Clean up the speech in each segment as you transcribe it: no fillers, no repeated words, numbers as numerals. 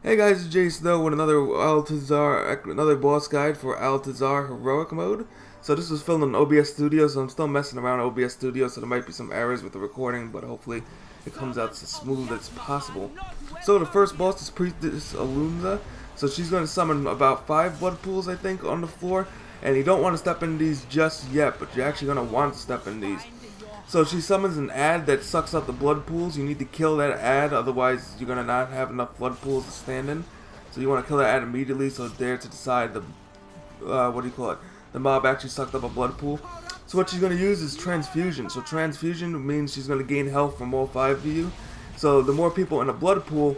Hey guys, it's Jsnow with another boss guide for Atal'Dazar Heroic mode. So this was filmed in OBS Studio, so I'm still messing around in OBS Studio, so there might be some errors with the recording, but hopefully it comes out as smooth as possible. So the first boss is Priestess Alun'za. So she's going to summon about 5 blood pools, I think, on the floor, and you don't want to step in these just yet, but you're actually going to want to step in these. So she summons an ad that sucks out the blood pools. You need to kill that ad, otherwise you're gonna not have enough blood pools to stand in. So you want to kill that ad immediately, so it's there to decide the the mob actually sucked up a blood pool. So what she's gonna use is transfusion. So transfusion means she's gonna gain health from all 5 of you. So the more people in a blood pool,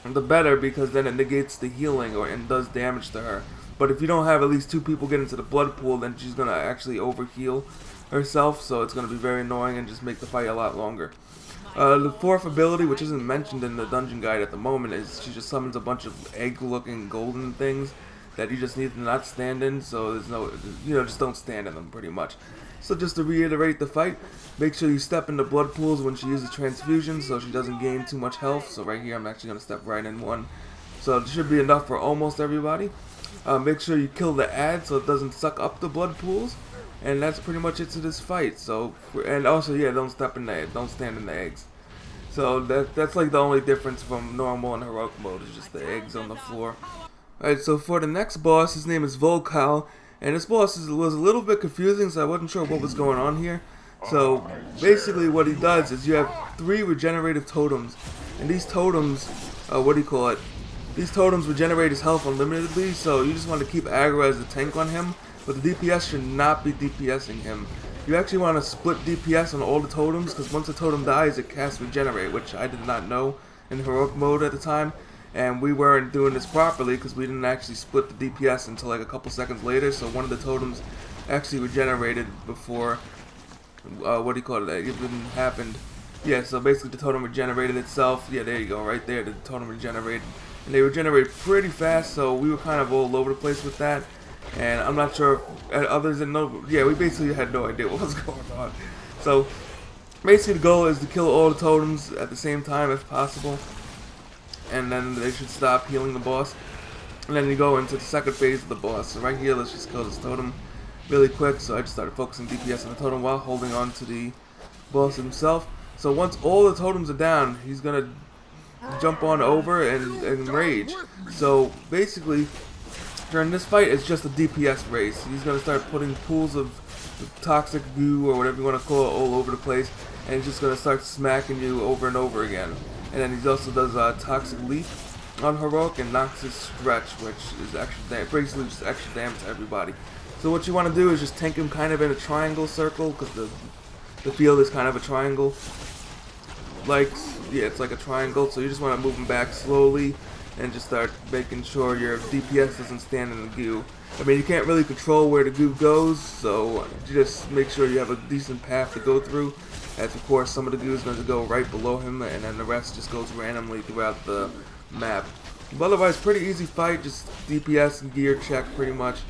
the better, because then it negates the healing and does damage to her. But if you don't have at least 2 people get into the blood pool, then she's gonna actually overheal herself, so it's going to be very annoying and just make the fight a lot longer. The 4th ability, which isn't mentioned in the dungeon guide at the moment, is she just summons a bunch of egg-looking golden things that you just need to not stand in, so there's no, just don't stand in them pretty much. So just to reiterate the fight, make sure you step into blood pools when she uses transfusion so she doesn't gain too much health. So right here I'm actually going to step right in one. So it should be enough for almost everybody. Make sure you kill the ad so it doesn't suck up the blood pools. And that's pretty much it to this fight. So, and also, yeah, don't stand in the eggs. So that's like the only difference from normal and heroic mode, is just the eggs on the floor. Alright, so for the next boss, his name is Vol'kaal, and this boss was a little bit confusing, so I wasn't sure what was going on here. So basically what he does is you have 3 regenerative totems, and these totems, these totems regenerate his health unlimitedly, so you just want to keep aggro as a tank on him. But the DPS should not be DPSing him. You actually want to split DPS on all the totems, because once a totem dies, it casts Regenerate, which I did not know in heroic mode at the time. And we weren't doing this properly because we didn't actually split the DPS until like a couple seconds later. So one of the totems actually regenerated before, it even happened. Yeah, so basically the totem regenerated itself. Yeah, there you go, right there, the totem regenerated. And they regenerate pretty fast, so we were kind of all over the place with that. And I'm not sure if others didn't know. Yeah, we basically had no idea what was going on. So basically the goal is to kill all the totems at the same time if possible, and then they should stop healing the boss. And then you go into the second phase of the boss. So right here, let's just kill this totem really quick. So I just started focusing DPS on the totem while holding on to the boss himself. So once all the totems are down, he's gonna jump on over and rage. So basically, during this fight, it's just a DPS race. He's going to start putting pools of toxic goo, or whatever you want to call it, all over the place, and he's just going to start smacking you over and over again. And then he also does Toxic Leap on Heroic and Noxus Stretch, which is basically just extra damage to everybody. So what you want to do is just tank him kind of in a triangle circle, because the field is kind of a triangle. It's like a triangle, so you just want to move him back slowly and just start making sure your DPS doesn't stand in the goo. I mean, you can't really control where the goo goes, so just make sure you have a decent path to go through. As of course, some of the goo is going to go right below him, and then the rest just goes randomly throughout the map. But otherwise, pretty easy fight, just DPS and gear check pretty much.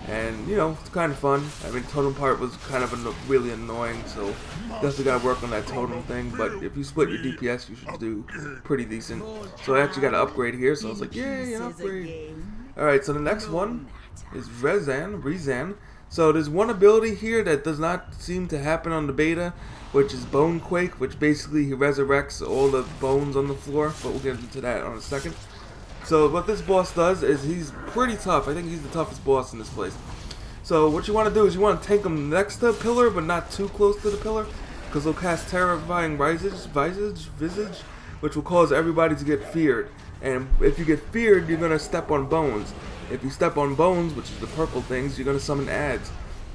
And, it's kind of fun. I mean, the totem part was kind of really annoying, so definitely got to work on that totem thing. But if you split your DPS, you should do pretty decent. So I actually got an upgrade here, so I was like, yay, an upgrade. Alright, so the next one is Resin. So there's one ability here that does not seem to happen on the beta, which is Bone Quake, which basically he resurrects all the bones on the floor, but we'll get into that in a second. So what this boss does is he's pretty tough. I think he's the toughest boss in this place. So what you want to do is you want to tank him next to the pillar, but not too close to the pillar, because he'll cast Terrifying Visage, which will cause everybody to get feared. And if you get feared, you're going to step on bones. If you step on bones, which is the purple things, you're going to summon ads.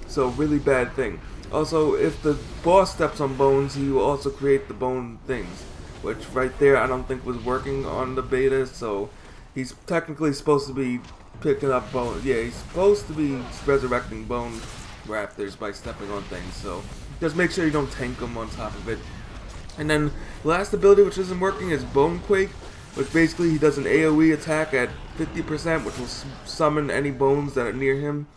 So really bad thing. Also, if the boss steps on bones, he will also create the bone things, which right there I don't think was working on the beta, so he's technically supposed to be picking up bone. Yeah, he's supposed to be resurrecting bone raptors by stepping on things. So just make sure you don't tank him on top of it. And then the last ability, which isn't working, is Bone Quake, which basically he does an AoE attack at 50%, which will summon any bones that are near him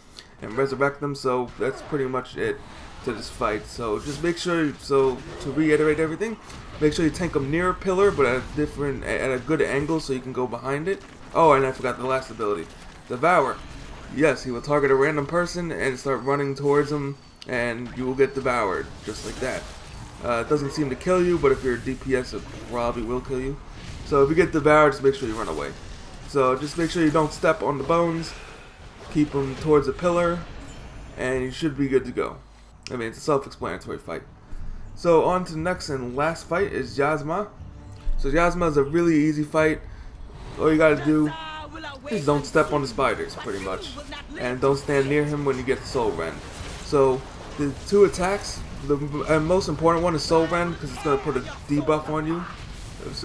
and resurrect them. So that's pretty much it. to this fight. So just make sure, to reiterate everything, make sure you tank him near a pillar, but at a good angle so you can go behind it. Oh, and I forgot the last ability, Devour. Yes, he will target a random person and start running towards him, and you will get devoured, just like that. It doesn't seem to kill you, but if you're a DPS, it probably will kill you. So if you get devoured, just make sure you run away. So just make sure you don't step on the bones, keep them towards a pillar, and you should be good to go. I mean, it's a self-explanatory fight. So on to the next and last fight is Yazma. So Yazma is a really easy fight. All you gotta do is don't step on the spiders, pretty much. And don't stand near him when you get the Soul Rend. So the two attacks, the most important one is Soul Rend, because it's gonna put a debuff on you.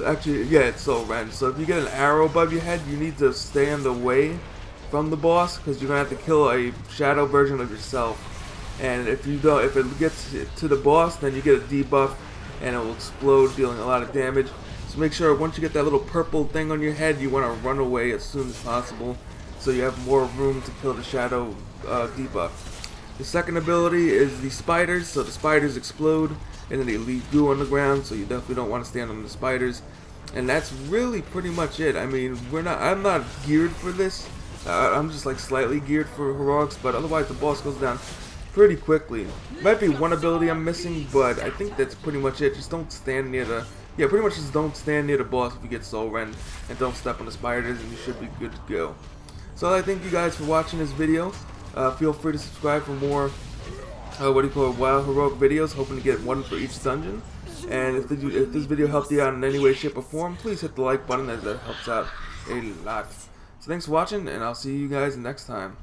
Actually, yeah, it's Soul Rend. So if you get an arrow above your head, you need to stand away from the boss, because you're gonna have to kill a shadow version of yourself. And if you don't, if it gets to the boss, then you get a debuff, and it will explode, dealing a lot of damage. So make sure once you get that little purple thing on your head, you want to run away as soon as possible, so you have more room to kill the shadow debuff. The second ability is the spiders. So the spiders explode, and then they leave goo on the ground. So you definitely don't want to stand on the spiders. And that's really pretty much it. I mean, I'm not geared for this. I'm just like slightly geared for heroics, but otherwise the boss goes down pretty quickly. Might be one ability I'm missing, but I think that's pretty much it. Just don't stand near the pretty much just don't stand near the boss if you get Soul Rend, and don't step on the spiders, and you should be good to go. So I thank you guys for watching this video. Feel free to subscribe for more WoW heroic videos, hoping to get one for each dungeon. And if this video helped you out in any way, shape, or form, please hit the like button, as that helps out a lot. So thanks for watching, and I'll see you guys next time.